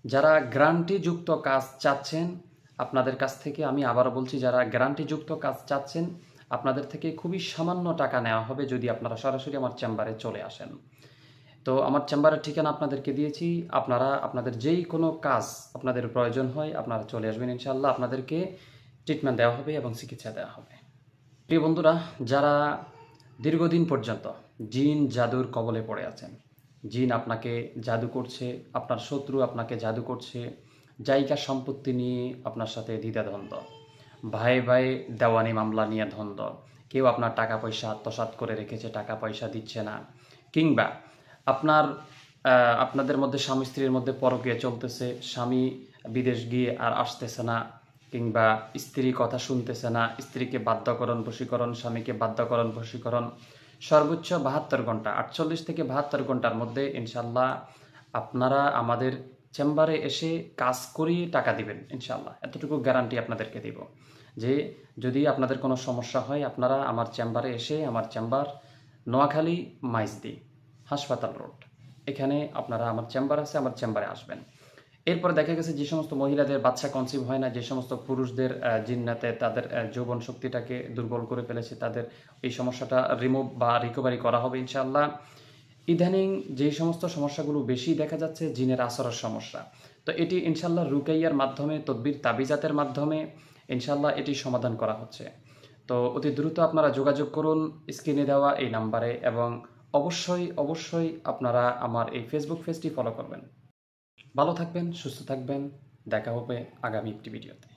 যারা গ্যারান্টিযুক্ত কাজ চাচ্ছেন, আপনাদের কাছ থেকে আমি আবারও বলছি, যারা গ্যারান্টিযুক্ত কাজ চাচ্ছেন, আপনাদের থেকে খুবই সামান্য টাকা নেওয়া হবে যদি আপনারা সরাসরি আমার চেম্বারে চলে আসেন। তো আমার চেম্বারের ঠিকানা আপনাদেরকে দিয়েছি। আপনারা আপনাদের যেই কোনো কাজ আপনাদের প্রয়োজন হয় আপনারা চলে আসবেন, ইনশাআল্লাহ আপনাদেরকে ট্রিটমেন্ট দেওয়া হবে এবং চিকিৎসা দেওয়া হবে। প্রিয় বন্ধুরা, যারা দীর্ঘদিন পর্যন্ত জিন জাদুর কবলে পড়ে আছেন, জিন আপনাকে জাদু করছে, আপনার শত্রু আপনাকে জাদু করছে, জায়গা সম্পত্তি নিয়ে আপনার সাথে দ্বিধাদ্বন্দ্ব, ভাই ভাই দেওয়ানি মামলা নিয়ে দ্বন্দ্ব, কেউ আপনার টাকা পয়সা আত্মসাৎ করে রেখেছে, টাকা পয়সা দিচ্ছে না, কিংবা আপনাদের মধ্যে স্বামী স্ত্রীর মধ্যে পরকীয়া চলতেছে, স্বামী বিদেশ গিয়ে আর আসতেছে না, কিংবা স্ত্রী কথা শুনতেছে না, স্ত্রীকে বাধ্যকরণ বশীকরণ, স্বামীকে বাধ্যকরণ বশীকরণ, সর্বোচ্চ 72 ঘন্টা, 48 থেকে 72 ঘন্টার মধ্যে ইনশাল্লাহ আপনারা আমাদের চেম্বারে এসে কাজ করিয়ে টাকা দিবেন ইনশাল্লাহ। এতটুকু গ্যারান্টি আপনাদেরকে দিব যে যদি আপনাদের কোনো সমস্যা হয় আপনারা আমার চেম্বারে এসে, আমার চেম্বার নোয়াখালী মাইজদি হাসপাতাল রোড, এখানে আপনারা আমার চেম্বার আছে, আমার চেম্বারে আসবেন। এরপরে দেখা গেছে যে সমস্ত মহিলাদের বাচ্চা কনসিভ হয় না, যে সমস্ত পুরুষদের জিন্নাতে তাদের যৌবন শক্তিটাকে দুর্বল করে ফেলেছে, তাদের এই সমস্যাটা রিমুভ বা রিকভারি করা হবে ইনশাআল্লাহ। ইদানিং যে সমস্ত সমস্যাগুলো বেশি দেখা যাচ্ছে, জিনের আসরের সমস্যা, তো এটি ইনশাআল্লাহ রুকাইয়ার মাধ্যমে, তদবির তাবিজাতের মাধ্যমে ইনশাআল্লাহ এটি সমাধান করা হচ্ছে। তো অতি দ্রুত আপনারা যোগাযোগ করুন স্ক্রিনে দেওয়া এই নাম্বারে, এবং অবশ্যই অবশ্যই আপনারা আমার এই ফেসবুক পেজটি ফলো করবেন। ভালো থাকবেন, সুস্থ থাকবেন, দেখা হবে আগামী একটি ভিডিওতে।